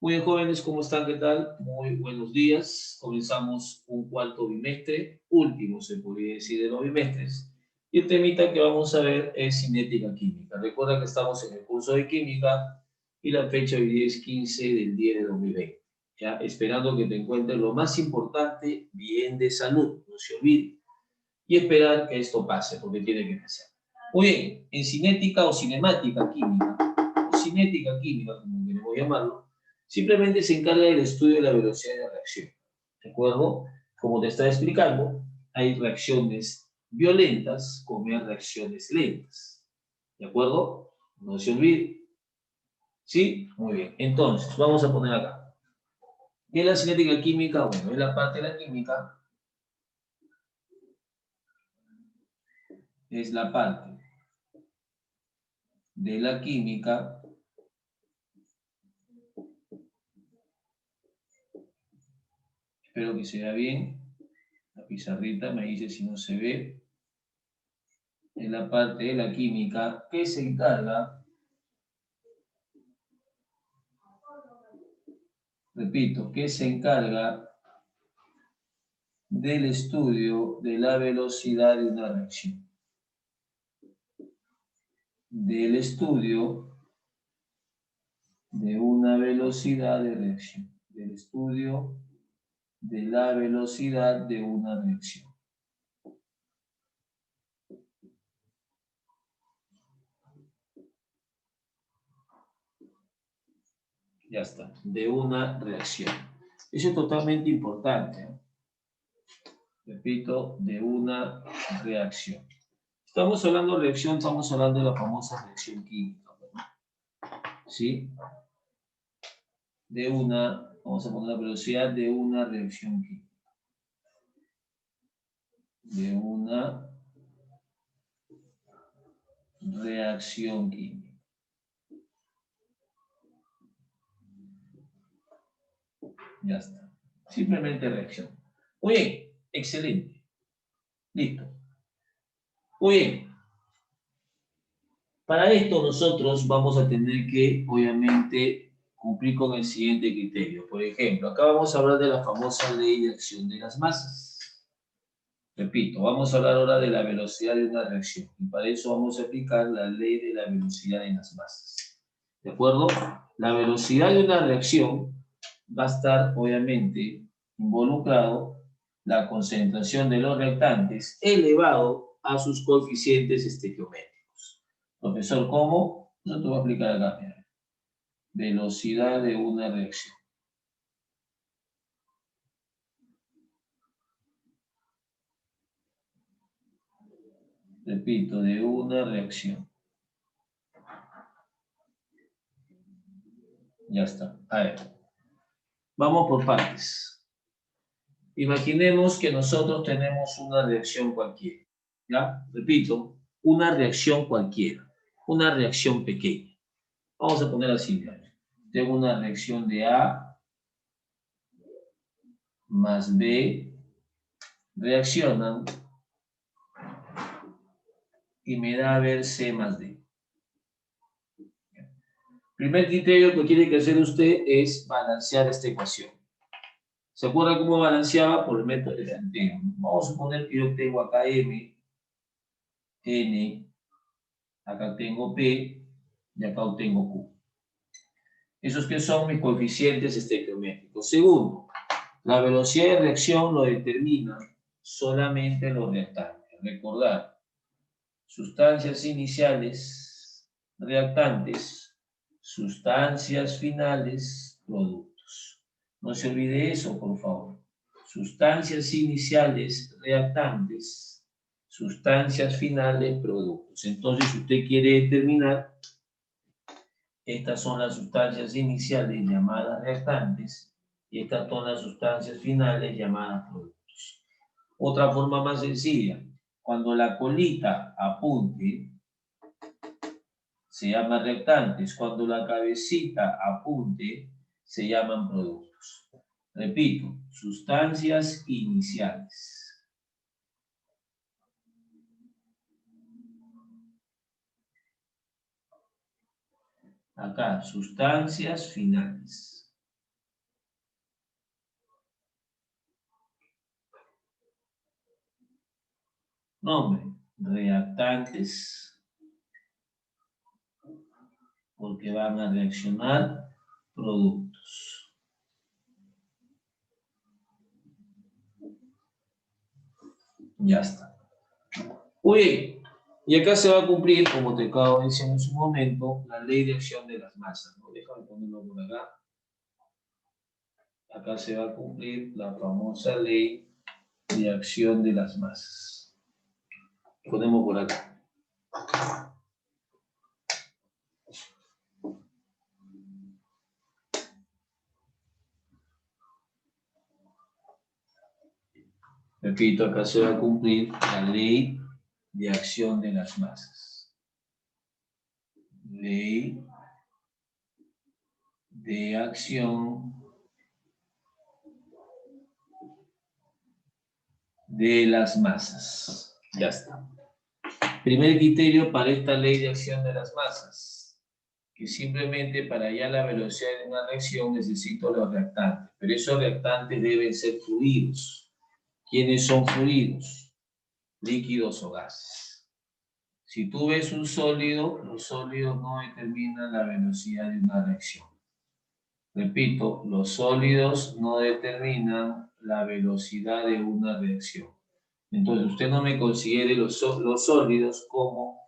Muy bien, jóvenes, ¿cómo están? ¿Qué tal? Muy buenos días. Comenzamos un cuarto bimestre, último se podría decir de los bimestres. Y el temita que vamos a ver es cinética química. Recuerda que estamos en el curso de química y la fecha hoy día es 15 del 10 de 2020. Ya esperando que te encuentres lo más importante, bien de salud, no se olvide. Y esperar que esto pase, porque tiene que pasar. Muy bien, en cinética o cinemática química, o cinética química, como queremos llamarlo, simplemente se encarga del estudio de la velocidad de reacción. ¿De acuerdo? Como te estaba explicando, hay reacciones violentas como hay reacciones lentas. ¿De acuerdo? No se olvide. ¿Sí? Muy bien. Entonces, vamos a poner acá. ¿Qué es la cinética química? Bueno, es la parte de la química, es la parte de la química espero que se vea bien. La pizarrita me dice si no se ve. En la parte de la química que se encarga, repito, que se encarga del estudio de la velocidad de una reacción. Del estudio de una velocidad de reacción. Del estudio de la velocidad de una reacción. Ya está, de una reacción. Eso es totalmente importante, ¿eh? Repito, de una reacción. Estamos hablando de reacción, estamos hablando de la famosa reacción química, ¿sí? De una, vamos a poner la velocidad de una reacción química. De una reacción química. Ya está. Simplemente reacción. Muy bien, excelente. Listo. Muy bien. Para esto nosotros vamos a tener que, obviamente, cumplir con el siguiente criterio. Por ejemplo, acá vamos a hablar de la famosa ley de acción de las masas. Repito, vamos a hablar ahora de la velocidad de una reacción. Y para eso vamos a aplicar la ley de la velocidad en las masas. ¿De acuerdo? La velocidad de una reacción va a estar, obviamente, involucrado la concentración de los reactantes elevado a sus coeficientes estequiométricos. Profesor, ¿cómo? No te voy a explicar acá. Mira. Velocidad de una reacción. Repito, de una reacción. Ya está. A ver. Vamos por partes. Imaginemos que nosotros tenemos una reacción cualquiera. ¿Ya? Repito, una reacción cualquiera. Una reacción pequeña. Vamos a poner así. ¿Ya? Tengo una reacción de A más B. Reaccionan y me da a ver C más D. Primer criterio que tiene que hacer usted es balancear esta ecuación. ¿Se acuerda cómo balanceaba? Por el método de tanteo. Vamos a suponer que yo tengo acá M, N, acá tengo P y acá tengo Q. Esos que son mis coeficientes estequiométricos. Segundo, la velocidad de reacción lo determina solamente los reactantes. Recordar, sustancias iniciales, reactantes, sustancias finales, productos. No se olvide eso, por favor. Sustancias iniciales, reactantes, sustancias finales, productos. Entonces, si usted quiere determinar, estas son las sustancias iniciales llamadas reactantes y estas son las sustancias finales llamadas productos. Otra forma más sencilla, cuando la colita apunte, se llaman reactantes. Cuando la cabecita apunte, se llaman productos. Repito, sustancias iniciales. Acá, sustancias finales. Nombre, reactantes, porque van a reaccionar productos. Ya está. Muy bien. Y acá se va a cumplir, como te acabo de decir en su momento, la ley de acción de las masas, ¿no? Déjame ponerlo por acá. Acá se va a cumplir la famosa ley de acción de las masas. Ponemos por acá. Repito, acá se va a cumplir la ley de acción de las masas. Ley de acción de las masas. Ya está. Primer criterio para esta ley de acción de las masas, que simplemente para hallar la velocidad de una reacción necesito los reactantes, pero esos reactantes deben ser fluidos. ¿Quiénes son fluidos? Líquidos o gases. Si tú ves un sólido, los sólidos no determinan la velocidad de una reacción. Repito, los sólidos no determinan la velocidad de una reacción. Entonces, usted no me considere los sólidos como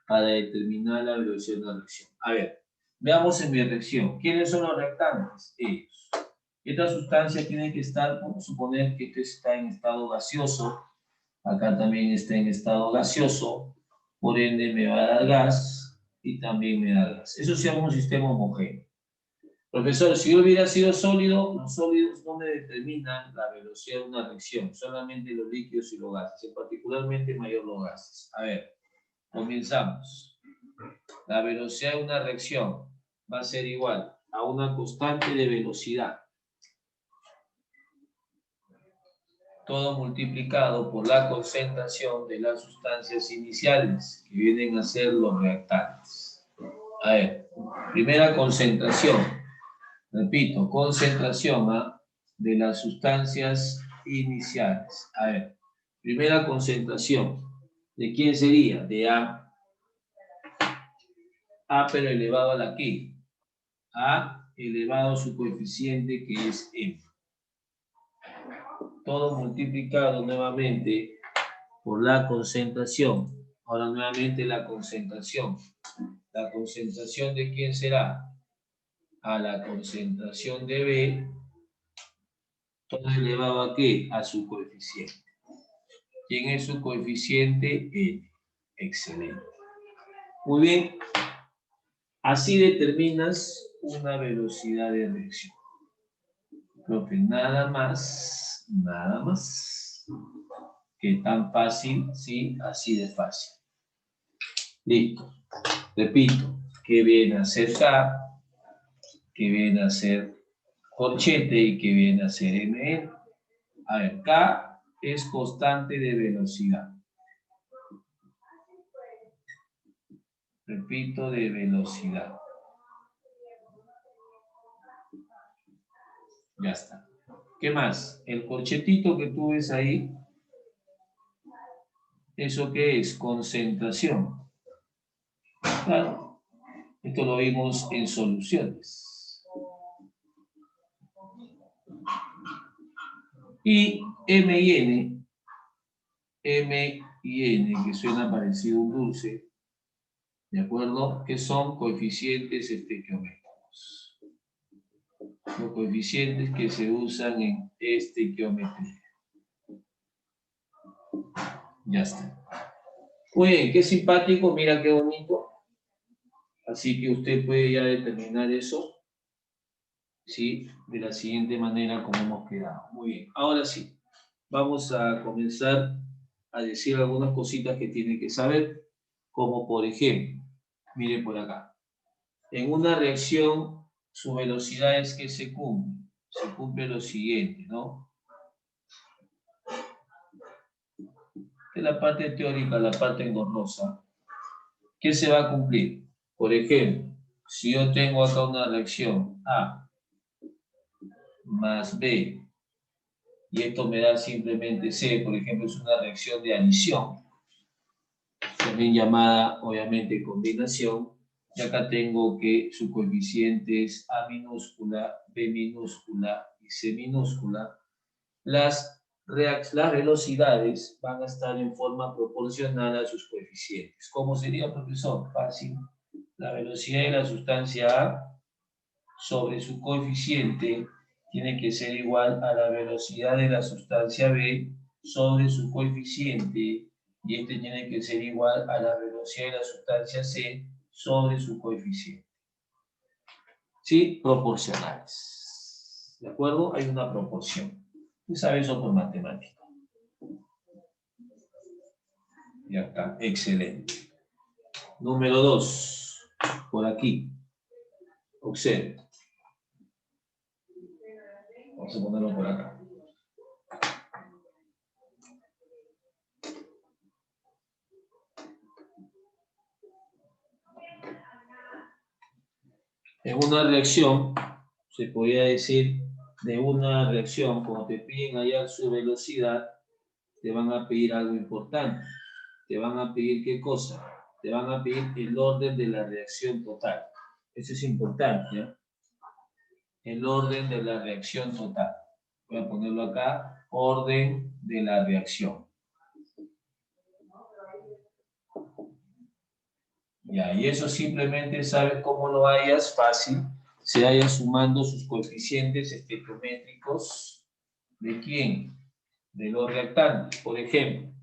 para determinar la velocidad de una reacción. A ver, veamos en mi reacción. ¿Quiénes son los reactantes? Ellos. Esta sustancia tiene que estar, vamos a suponer que esto está en estado gaseoso. Acá también está en estado gaseoso. Por ende, me va a dar gas y también me da gas. Eso se llama un sistema homogéneo. Profesor, si yo hubiera sido sólido, los sólidos no me determinan la velocidad de una reacción, solamente los líquidos y los gases, particularmente mayor los gases. A ver, comenzamos. La velocidad de una reacción va a ser igual a una constante de velocidad. Todo multiplicado por la concentración de las sustancias iniciales, que vienen a ser los reactantes. A ver, primera concentración. Repito, concentración de las sustancias iniciales. A ver, primera concentración. ¿De quién sería? De A. A pero elevado a la ¿qué? A elevado a su coeficiente que es M. Todo multiplicado nuevamente por la concentración. Ahora nuevamente la concentración. ¿La concentración de quién será? A la concentración de B. Todo elevado a ¿qué? A su coeficiente. ¿Quién es su coeficiente? N. Excelente. Muy bien. Así determinas una velocidad de reacción. Creo que nada más. Que tan fácil, sí, así de fácil. Listo. Repito, que viene a ser K, que viene a ser corchete y que viene a ser MN. A ver, K es constante de velocidad. Repito, de velocidad. Ya está. ¿Qué más? El corchetito que tú ves ahí, ¿eso qué es? Concentración. Claro, esto lo vimos en soluciones. Y M y N, que suena parecido a un dulce, ¿de acuerdo? Que son coeficientes estequiométricos. Los coeficientes que se usan en estequiometría. Ya está. Muy bien, qué simpático, mira qué bonito. Así que usted puede ya determinar eso, ¿sí? De la siguiente manera como hemos quedado. Muy bien, ahora sí, vamos a comenzar a decir algunas cositas que tiene que saber, como por ejemplo, mire por acá. En una reacción, su velocidad es que se cumple lo siguiente, ¿no? De la parte teórica, la parte engorrosa, ¿qué se va a cumplir? Por ejemplo, si yo tengo acá una reacción A más B, y esto me da simplemente C, por ejemplo, es una reacción de adición, también llamada obviamente combinación, y acá tengo que su coeficiente es A minúscula, B minúscula y C minúscula. Las velocidades van a estar en forma proporcional a sus coeficientes. ¿Cómo sería, profesor? Fácil. La velocidad de la sustancia A sobre su coeficiente tiene que ser igual a la velocidad de la sustancia B sobre su coeficiente, y este tiene que ser igual a la velocidad de la sustancia C sobre su coeficiente. ¿Sí? Proporcionales. ¿De acuerdo? Hay una proporción. Usted sabe eso por matemática. Ya está. Excelente. Número 2. Por aquí. Observe. Vamos a ponerlo por acá. En una reacción, se podría decir, de una reacción, cuando te piden hallar su velocidad, te van a pedir algo importante. Te van a pedir ¿qué cosa? Te van a pedir el orden de la reacción total. Eso es importante, ¿eh? El orden de la reacción total. Voy a ponerlo acá, orden de la reacción. Ya, y eso simplemente sabes cómo lo hallas, fácil. Se hallan sumando sus coeficientes estequiométricos. ¿De quién? De los reactantes. Por ejemplo,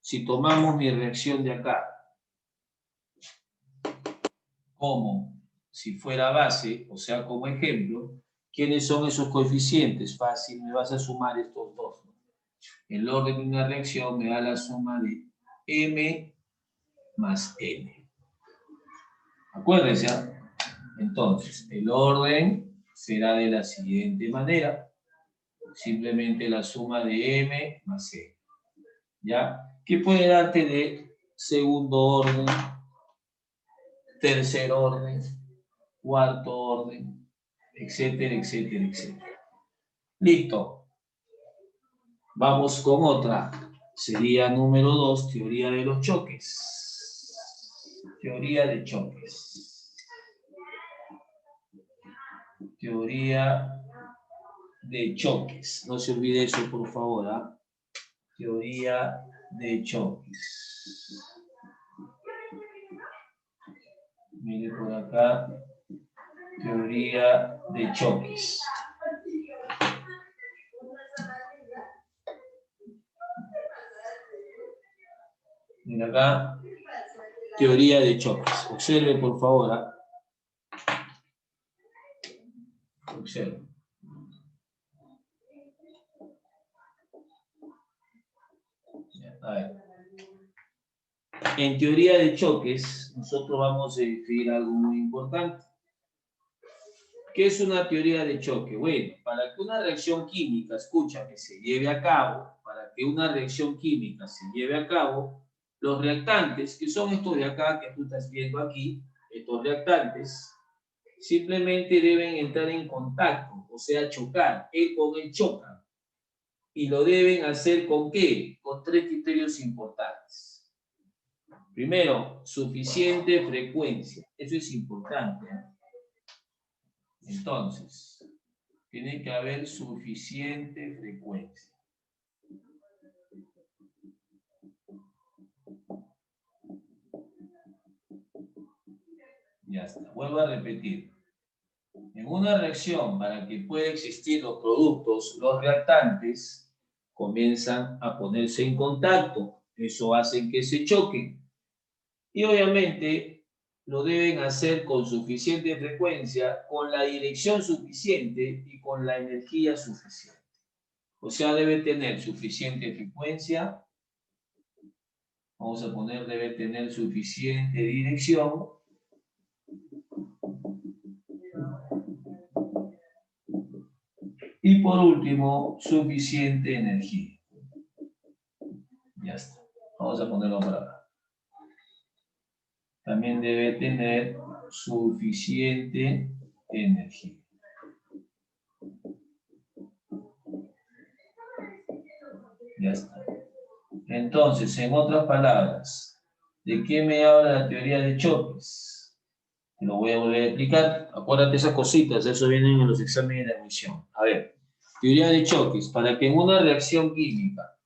si tomamos mi reacción de acá como si fuera base, o sea, como ejemplo, ¿quiénes son esos coeficientes? Fácil, me vas a sumar estos dos. El orden de una reacción me da la suma de M más N. Acuérdense, ¿eh? Entonces, el orden será de la siguiente manera. Simplemente la suma de M más N. ¿Ya? ¿Qué puede darte de segundo orden, tercer orden, cuarto orden, etcétera, etcétera, etcétera? Listo. Vamos con otra. Sería número 2, teoría de los choques. Teoría de choques. Teoría de choques. No se olvide eso, por favor. ¿Ah? Teoría de choques. Mire por acá. Teoría de choques. Mira acá. Teoría de choques. Observe, por favor. ¿Ah? Observe. A ver. En teoría de choques, nosotros vamos a definir algo muy importante. ¿Qué es una teoría de choque? Bueno, para que una reacción química, escúchame, se lleve a cabo, para que una reacción química se lleve a cabo, los reactantes, que son estos de acá que tú estás viendo aquí, estos reactantes, simplemente deben entrar en contacto, o sea, chocar. Él con él choca. Y lo deben hacer ¿con qué? Con tres criterios importantes. Primero, suficiente frecuencia. Eso es importante. Entonces, tiene que haber suficiente frecuencia. Ya está. Vuelvo a repetir. En una reacción, para que pueda existir los productos, los reactantes comienzan a ponerse en contacto. Eso hace que se choquen. Y obviamente lo deben hacer con suficiente frecuencia, con la dirección suficiente y con la energía suficiente. O sea, debe tener suficiente frecuencia. Vamos a poner, debe tener suficiente dirección. Y por último, suficiente energía. Ya está. Vamos a ponerlo por acá. También debe tener suficiente energía. Ya está. Entonces, en otras palabras, ¿De qué me habla la teoría de choques? Te lo voy a volver a explicar. Acuérdate esas cositas, eso vienen en los exámenes de admisión. A ver, teoría de choques. Para que en una reacción química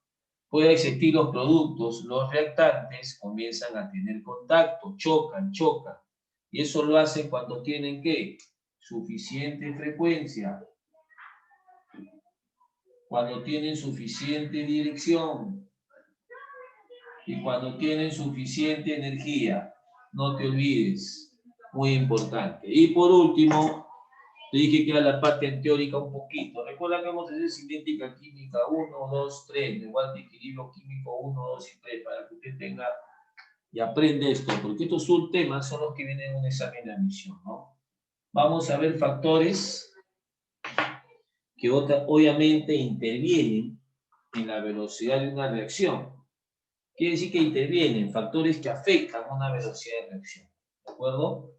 pueda existir los productos, los reactantes comienzan a tener contacto, chocan. Y eso lo hacen cuando tienen, ¿qué? Suficiente frecuencia, cuando tienen suficiente dirección y cuando tienen suficiente energía. No te olvides, muy importante. Y por último, te dije que era la parte teórica un poquito. Recuerda que vamos a hacer cinética química 1, 2, 3, igual de equilibrio químico 1, 2 y 3, para que usted tenga y aprenda esto, porque estos subtemas son los que vienen en un examen de admisión, ¿no? Vamos a ver factores que obviamente intervienen en la velocidad de una reacción. Quiere decir que intervienen factores que afectan una velocidad de reacción. ¿De acuerdo?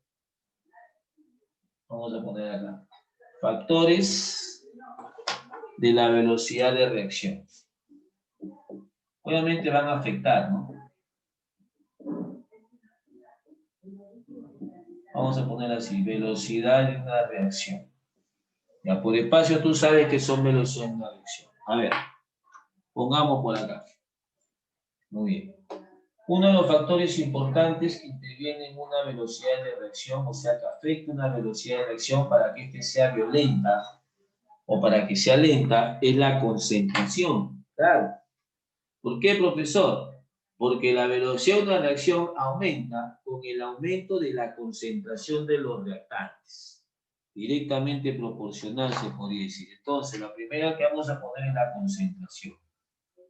Vamos a poner acá. Factores de la velocidad de reacción. Obviamente van a afectar, ¿no? Vamos a poner así, velocidad de una reacción. Ya por espacio tú sabes que son velocidad de una reacción. A ver, pongamos por acá. Muy bien. Uno de los factores importantes que intervienen en una velocidad de reacción, o sea, que afecta una velocidad de reacción para que éste sea violenta o para que sea lenta, es la concentración. Claro. ¿Por qué, profesor? Porque la velocidad de una reacción aumenta con el aumento de la concentración de los reactantes. Directamente proporcional se podría decir. Entonces, la primera que vamos a poner es la concentración.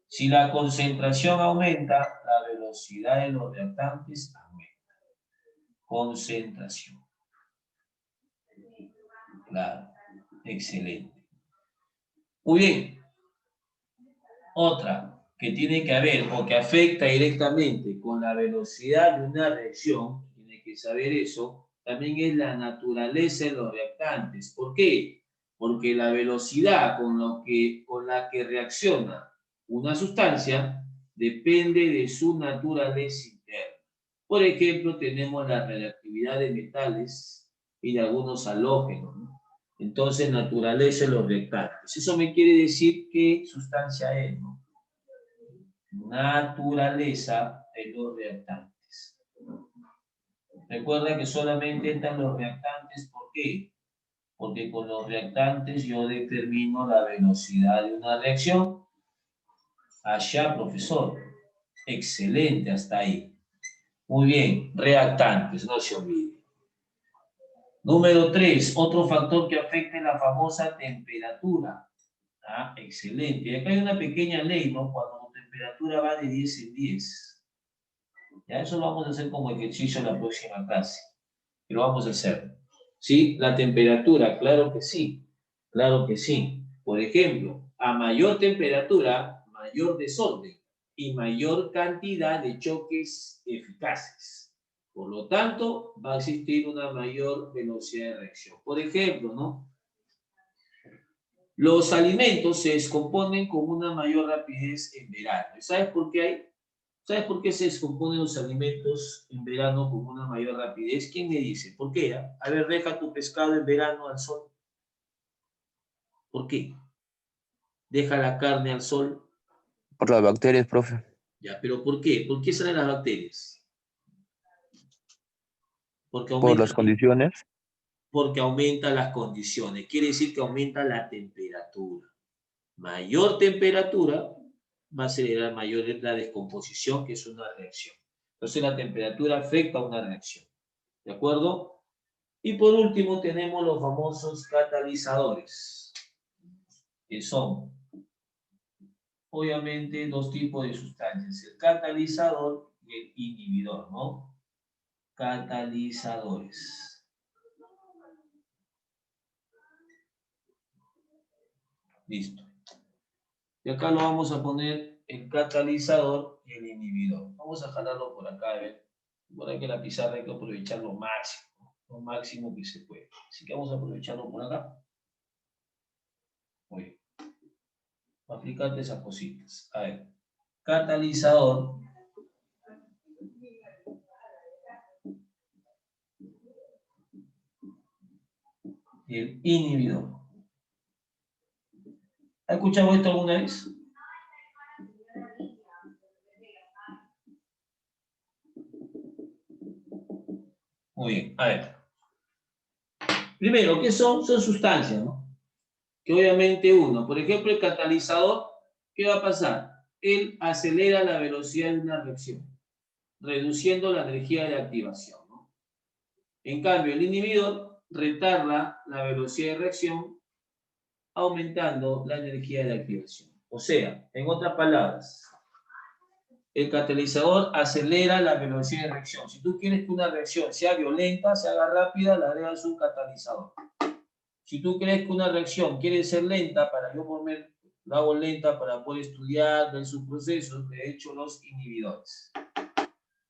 Si la concentración aumenta, la velocidad de los reactantes aumenta. Concentración. Claro, excelente. Muy bien. Otra que tiene que ver o que afecta directamente con la velocidad de una reacción, tiene que saber eso, también es la naturaleza de los reactantes. ¿Por qué? Porque la velocidad con la que reacciona una sustancia depende de su naturaleza interna. Por ejemplo, tenemos la reactividad de metales y de algunos halógenos, ¿no? Entonces, naturaleza de los reactantes. Eso me quiere decir qué sustancia es, ¿no? Naturaleza de los reactantes. Recuerda que solamente entran los reactantes, ¿por qué? Porque con los reactantes yo determino la velocidad de una reacción. Allá, profesor. Excelente, hasta ahí. Muy bien, reactantes, no se olvide. Número 3, otro factor que afecta es la famosa temperatura. Ah, excelente. Y acá hay una pequeña ley, ¿no? Cuando la temperatura va de 10 en 10. Ya eso lo vamos a hacer como ejercicio en la próxima clase. Y lo vamos a hacer. ¿Sí? La temperatura, claro que sí. Claro que sí. Por ejemplo, a mayor temperatura, mayor desorden y mayor cantidad de choques eficaces. Por lo tanto, va a existir una mayor velocidad de reacción. Por ejemplo, ¿no? Los alimentos se descomponen con una mayor rapidez en verano. ¿Sabes por qué hay? ¿Sabes por qué se descomponen los alimentos en verano con una mayor rapidez? ¿Quién me dice? ¿Por qué? A ver, deja tu pescado en verano al sol. ¿Por qué? Deja la carne al sol. Por las bacterias, profe. Ya, pero ¿por qué? ¿Por qué salen las bacterias? Porque Por aumenta, las condiciones. porque aumenta las condiciones. Quiere decir que aumenta la temperatura. Mayor temperatura va a acelerar mayor la descomposición, que es una reacción. Entonces la temperatura afecta a una reacción. ¿De acuerdo? Y por último tenemos los famosos catalizadores, que son obviamente dos tipos de sustancias, el catalizador y el inhibidor, ¿no? Catalizadores. Listo. Y acá lo vamos a poner el catalizador y el inhibidor. Vamos a jalarlo por acá, a ver. Por aquí la pizarra hay que aprovechar lo máximo que se puede. Así que vamos a aprovecharlo por acá. Muy bien. Para aplicarte esas cositas. A ver. Catalizador y el inhibidor. ¿Ha escuchado esto alguna vez? Muy bien, a ver. Primero, ¿qué son? Son sustancias, ¿no? Que obviamente uno, por ejemplo, el catalizador, ¿qué va a pasar? Él acelera la velocidad de una reacción, reduciendo la energía de activación, ¿no? En cambio, el inhibidor retarda la velocidad de reacción, aumentando la energía de activación. O sea, en otras palabras, el catalizador acelera la velocidad de reacción. Si tú quieres que una reacción sea violenta, se haga rápida, le agregas un catalizador. Si tú crees que una reacción quiere ser lenta, para yo poner, la hago lenta para poder estudiar, ver sus procesos, de hecho los inhibidores.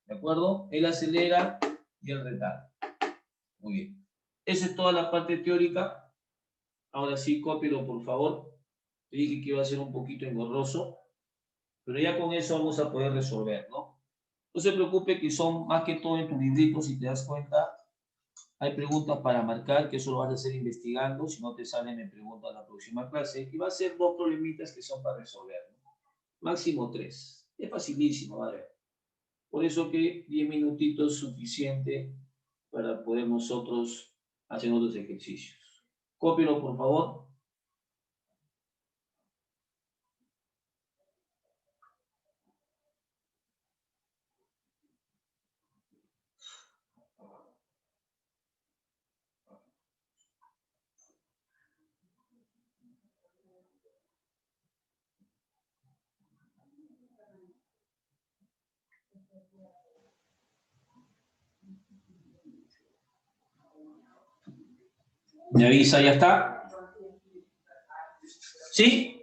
¿De acuerdo? Él acelera y él retarda. Muy bien. Esa es toda la parte teórica. Ahora sí, cópielo por favor. Te dije que iba a ser un poquito engorroso, pero ya con eso vamos a poder resolver, ¿no? No se preocupe que son más que todo en tu librito, si te das cuenta. Hay preguntas para marcar, que eso lo vas a hacer investigando. Si no te sale, me preguntas la próxima clase. Y va a ser 2 problemitas que son para resolver, ¿no? Máximo 3. Es facilísimo, ¿vale? Por eso que 10 minutitos es suficiente para poder nosotros hacer otros ejercicios. Cópielo, por favor. ¿Me avisa? ¿Ya está? ¿Sí?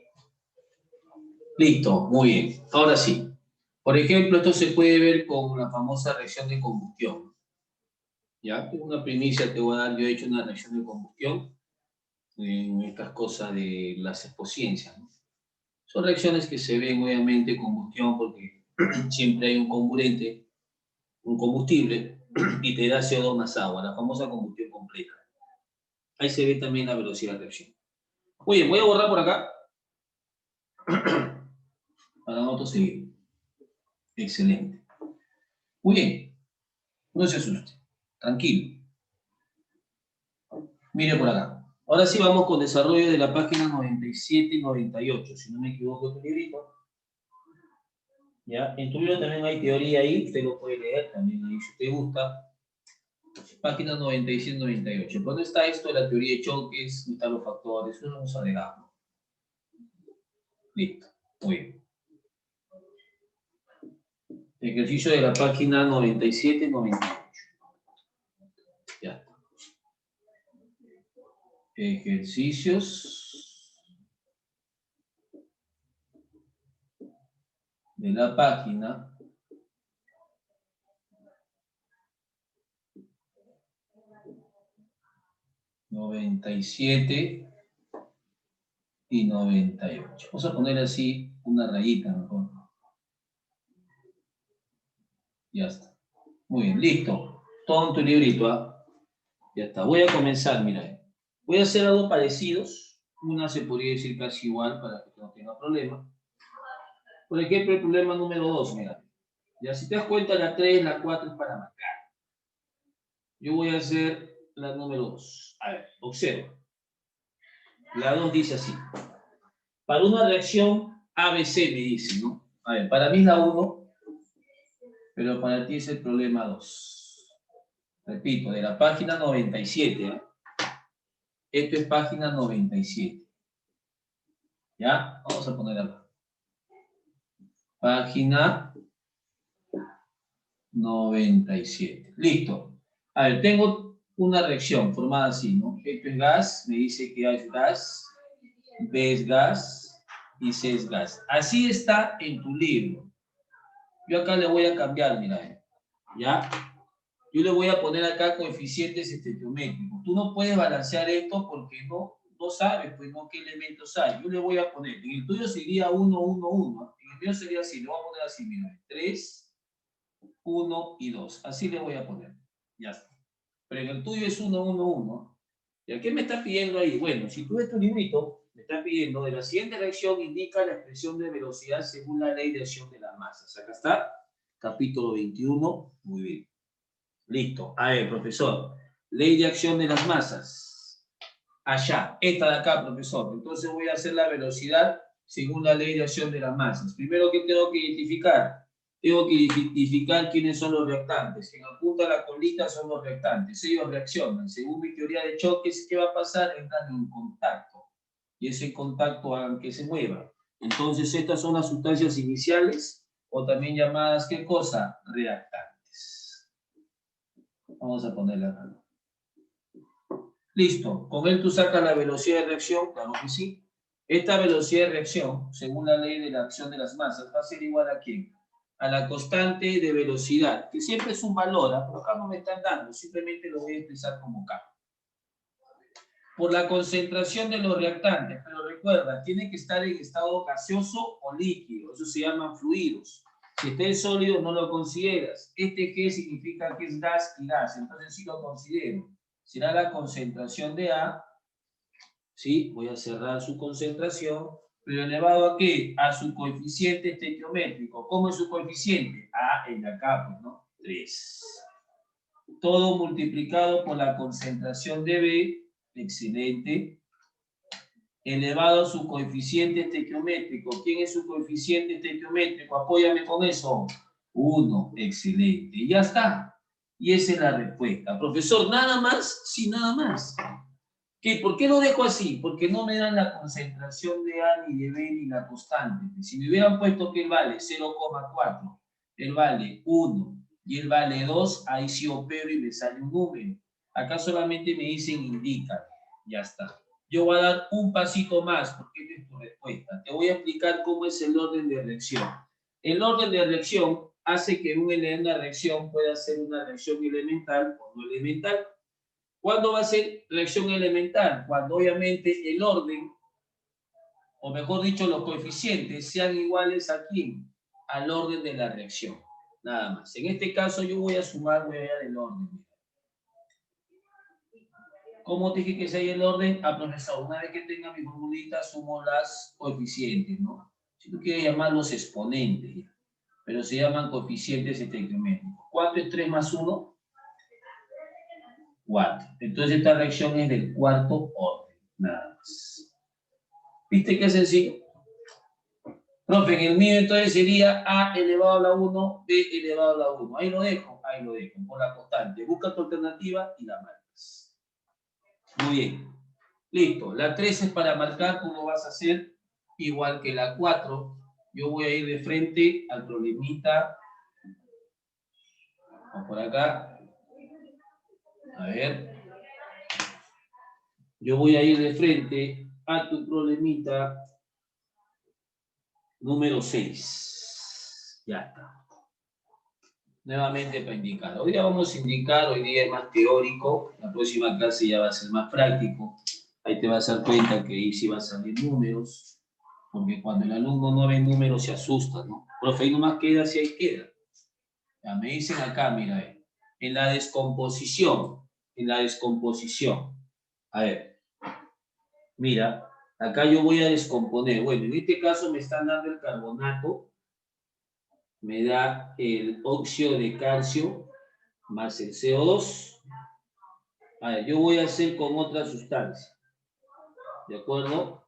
Listo, muy bien. Ahora sí. Por ejemplo, esto se puede ver con la famosa reacción de combustión. ¿Ya? Una primicia te voy a dar. Yo he hecho una reacción de combustión en estas cosas de las exposiencias, ¿no? Son reacciones que se ven obviamente en combustión porque siempre hay un comburente, un combustible, y te da CO2 más agua, la famosa combustión completa. Ahí se ve también la velocidad de reacción. Muy bien, voy a borrar por acá para nosotros seguir. Excelente. Muy bien, no se asuste, tranquilo. Mire por acá. Ahora sí vamos con desarrollo de la página 97 y 98, si no me equivoco, tu librito. ¿Ya? En tu libro también hay teoría ahí, usted lo puede leer también ahí si te gusta. Página 97 y 98. ¿Dónde está esto de la teoría de choques? ¿Dónde están los factores? Eso lo vamos a agregar, ¿no? Listo. Muy bien. Ejercicio de la página 97 y 98. Ya está. Ejercicios de la página 97 y 98. Vamos a poner así una rayita mejor. Ya está. Muy bien, listo. Todo en tu librito, ¿ah? Ya está. Voy a comenzar, mira. Voy a hacer algo parecidos. Una se podría decir casi igual para que no tenga problema. Por ejemplo, el problema número 2, mira. Ya si te das cuenta, la 3, la 4 es para marcar. Yo voy a hacer la número 2. A ver, observa. La 2 dice así. Para una reacción ABC me dice, ¿no? A ver, para mí es la 1, pero para ti es el problema 2. Repito, de la página 97, ¿eh? Esto es página 97. ¿Ya? Vamos a poner acá. Página 97. Listo. A ver, tengo una reacción formada así, ¿no? Esto es gas, me dice que A es gas, B es gas y C es gas. Así está en tu libro. Yo acá le voy a cambiar, mira, ¿ya? Yo le voy a poner acá coeficientes estequiométricos. Tú no puedes balancear esto porque no sabes, pues, no qué elementos hay. Yo le voy a poner, en el tuyo sería 1, 1, 1. En el mío sería así, le voy a poner así, mira, 3, 1 y 2. Así le voy a poner. Ya está. Pero en el tuyo es 1, 1, 1. ¿Y qué me está pidiendo ahí? Bueno, si tú ves tu librito, me está pidiendo de la siguiente reacción indica la expresión de velocidad según la ley de acción de las masas. Acá está, capítulo 21. Muy bien. Listo. A ver, profesor. Ley de acción de las masas. Allá. Esta de acá, profesor. Entonces voy a hacer la velocidad según la ley de acción de las masas. Primero, ¿qué tengo que identificar? Tengo que identificar quiénes son los reactantes. Quien apunta a la colita son los reactantes. Ellos reaccionan. Según mi teoría de choques, ¿qué va a pasar? Entran en contacto. Y ese contacto hagan que se mueva. Entonces, estas son las sustancias iniciales, o también llamadas, ¿qué cosa? Reactantes. Vamos a ponerla acá. Listo. Con él tú sacas la velocidad de reacción, claro que sí. Esta velocidad de reacción, según la ley de la acción de las masas, va a ser igual a ¿quién? A la constante de velocidad, que siempre es un valor, pero acá no me están dando, simplemente lo voy a expresar como K. Por la concentración de los reactantes, pero recuerda, tiene que estar en estado gaseoso o líquido, eso se llaman fluidos. Si está en sólido, no lo consideras. Este G significa que es gas y gas, entonces sí lo considero. Será la concentración de A, ¿sí? Voy a cerrar su concentración, pero elevado a ¿qué? A su coeficiente estequiométrico. ¿Cómo es su coeficiente? A en acá, pues, ¿no? 3. Todo multiplicado por la concentración de B, excelente, elevado a su coeficiente estequiométrico. ¿Quién es su coeficiente estequiométrico? Apóyame con eso. 1, excelente. Y ya está. Y esa es la respuesta. Profesor, ¿nada más? Sí, nada más. ¿Qué? ¿Por qué lo dejo así? Porque no me dan la concentración de A, ni de B, ni la constante. Si me hubieran puesto que él vale 0,4, él vale 1 y él vale 2, ahí sí opero y me sale un número. Acá solamente me dicen indica. Ya está. Yo voy a dar un pasito más porque esta es tu respuesta. Te voy a explicar cómo es el orden de reacción. El orden de reacción hace que una reacción pueda ser una reacción elemental o no elemental. ¿Cuándo va a ser reacción elemental? Cuando obviamente el orden, o mejor dicho, los coeficientes sean iguales a quién? Al orden de la reacción. Nada más. En este caso yo voy a sumar, voy a ver el orden. ¿Cómo te dije que sea el orden? Ah, profesor, una vez que tenga mi formulita, sumo las coeficientes, ¿no? Si tú quieres llamarlos exponentes, pero se llaman coeficientes estequiométricos. ¿Cuánto es 3 más 1? 4. Entonces esta reacción es del cuarto orden, nada más. ¿Viste qué sencillo? Profe, en el mío entonces sería A elevado a la 1, B elevado a la 1. Ahí lo dejo, por la constante. Busca tu alternativa y la marcas. Muy bien. Listo. La 3 es para marcar, tú lo vas a hacer igual que la 4. Yo voy a ir de frente al problemita. Vamos por acá. A ver. Yo voy a ir de frente a tu problemita número 6. Ya está. Nuevamente para indicar. Hoy día vamos a indicar, hoy día es más teórico, la próxima clase ya va a ser más práctico. Ahí te vas a dar cuenta que ahí sí van a salir números, porque cuando el alumno no ve números se asusta, ¿no? Profe, ahí nomás queda si ahí queda. Ya me dicen acá, mira, en la descomposición, a ver, mira, acá yo voy a descomponer. Bueno, en este caso me están dando el carbonato, me da el óxido de calcio más el CO2. A ver, yo voy a hacer con otra sustancia. ¿De acuerdo?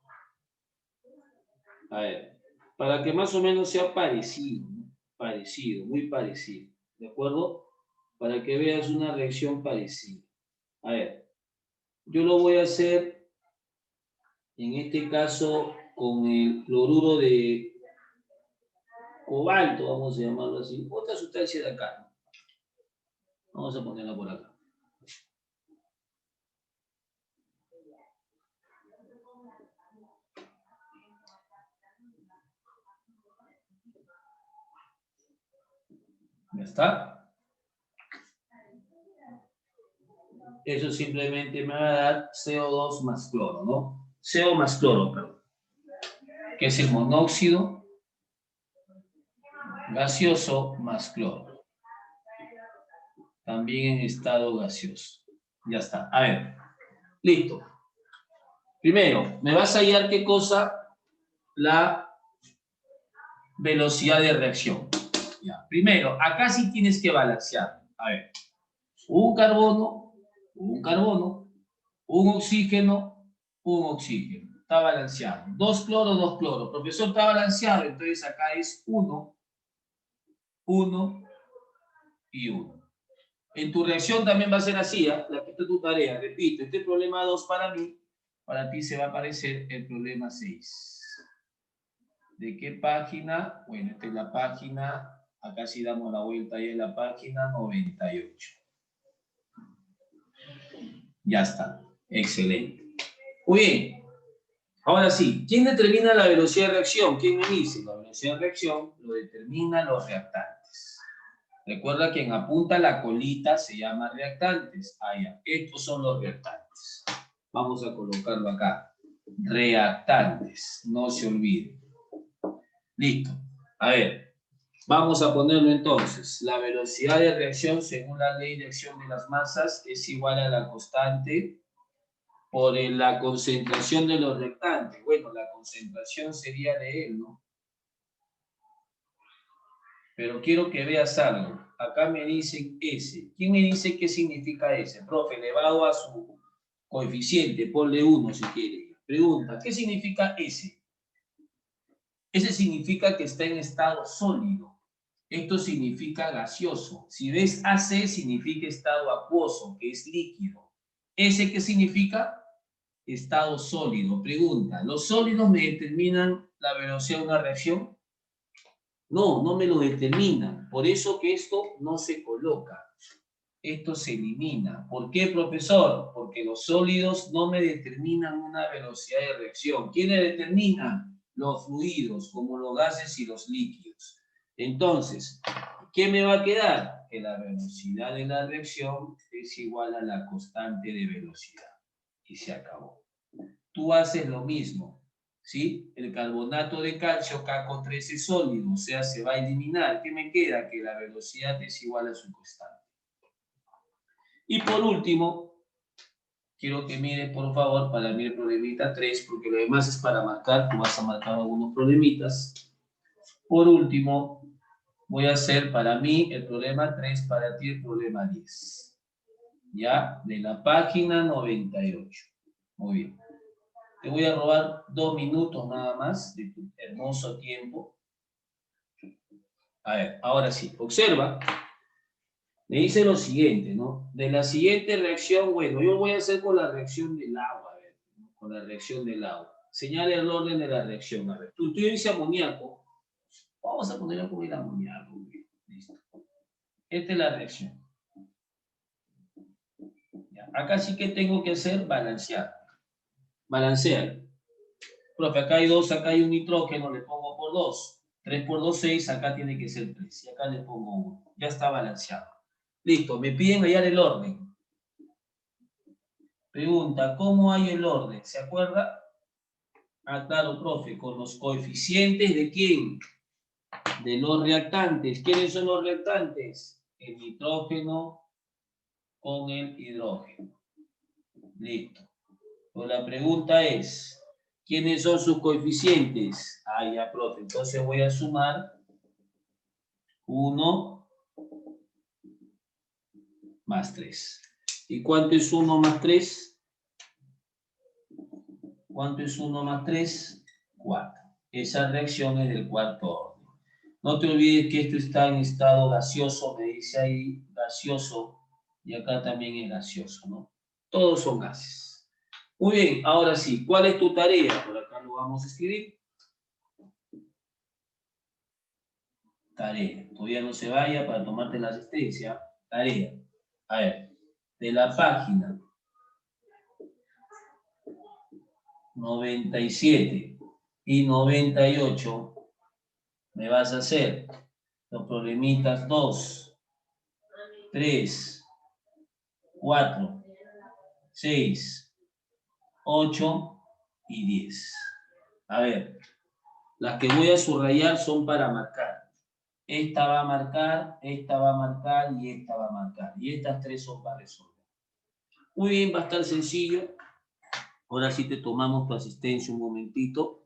A ver, para que más o menos sea parecido, ¿no? Parecido, muy parecido. ¿De acuerdo? Para que veas una reacción parecida. A ver, yo lo voy a hacer, en este caso, con el cloruro de cobalto, vamos a llamarlo así. Otra sustancia de acá, ¿no? Vamos a ponerla por acá. ¿Ya está? Eso simplemente me va a dar CO2 más cloro, ¿no? CO más cloro, perdón. Que es el monóxido gaseoso más cloro. También en estado gaseoso. Ya está. A ver. Listo. Primero, me vas a hallar qué cosa, la velocidad de reacción. Ya. Primero, acá sí tienes que balancear. A ver, un carbono, un oxígeno, un oxígeno. Está balanceado. 2 cloros, 2 cloros. Profesor, está balanceado. Entonces acá es 1, 1 y 1. En tu reacción también va a ser así, ¿eh? La que está tu tarea. Repito, este problema 2 para mí, para ti se va a aparecer el problema 6. ¿De qué página? Bueno, esta es la página, acá sí damos la vuelta, ahí es la página 98. Ya está, excelente. Muy bien, ahora sí, ¿quién determina la velocidad de reacción? ¿Quién me dice? La velocidad de reacción lo determinan los reactantes. Recuerda que en apunta la colita se llama reactantes. Ah, ya, estos son los reactantes. Vamos a colocarlo acá. Reactantes, no se olviden. Listo. A ver, vamos a ponerlo entonces. La velocidad de reacción según la ley de acción de las masas es igual a la constante por la concentración de los reactantes. Bueno, la concentración sería de él, ¿no? Pero quiero que veas algo. Acá me dicen S. ¿Quién me dice qué significa S? Profe, elevado a su coeficiente, ponle 1 si quiere. Pregunta, ¿qué significa S? S significa que está en estado sólido. Esto significa gaseoso. Si ves AC, significa estado acuoso, que es líquido. ¿S qué significa? Estado sólido. Pregunta, ¿los sólidos me determinan la velocidad de una reacción? No, no me lo determinan. Por eso que esto no se coloca. Esto se elimina. ¿Por qué, profesor? Porque los sólidos no me determinan una velocidad de reacción. ¿Quiénes determinan? Los fluidos, como los gases y los líquidos. Entonces, ¿qué me va a quedar? Que la velocidad de la reacción es igual a la constante de velocidad. Y se acabó. Tú haces lo mismo, ¿sí? El carbonato de calcio K3 es sólido, o sea, se va a eliminar. ¿Qué me queda? Que la velocidad es igual a su constante. Y por último, quiero que mires, por favor, para mí el problemita 3, porque lo demás es para marcar. Tú vas a marcar algunos problemitas. Por último, voy a hacer para mí el problema 3, para ti el problema 10. ¿Ya? De la página 98. Muy bien. Te voy a robar 2 minutos nada más de tu hermoso tiempo. A ver, ahora sí, observa. Me dice lo siguiente, ¿no? De la siguiente reacción, bueno, yo voy a hacer con la reacción del agua, a ver, ¿no? Con la reacción del agua. Señala el orden de la reacción, a ver. Tú dices amoníaco. Vamos a ponerlo como el amoníaco. Listo. Esta es la reacción. Ya. Acá sí que tengo que hacer balancear. Balancear. Profe, acá hay 2, acá hay un nitrógeno, le pongo por 2. 3 por 2, 6, acá tiene que ser 3. Y acá le pongo 1. Ya está balanceado. Listo, me piden hallar el orden. Pregunta, ¿cómo hay el orden? ¿Se acuerda? Ah, claro, profe, con los coeficientes ¿de quién? De los reactantes. ¿Quiénes son los reactantes? El nitrógeno con el hidrógeno. Listo. Pues la pregunta es, ¿quiénes son sus coeficientes? Ah, ya, profe. Entonces voy a sumar 1 más 3. ¿Y cuánto es 1 más 3? ¿Cuánto es 1 más 3? 4. Esa reacción es del cuarto orden. No te olvides que esto está en estado gaseoso, me dice ahí gaseoso, y acá también es gaseoso, ¿no? Todos son gases. Muy bien, ahora sí, ¿cuál es tu tarea? Por acá lo vamos a escribir. Tarea. Todavía no se vaya para tomarte la asistencia. Tarea. A ver, de la página 97 y 98 me vas a hacer los problemitas 2, 3, 4, 6, 8 y 10. A ver, las que voy a subrayar son para marcar. Esta va a marcar, esta va a marcar y esta va a marcar. Y estas 3 son para resolver. Muy bien, va a estar sencillo. Ahora sí te tomamos tu asistencia un momentito.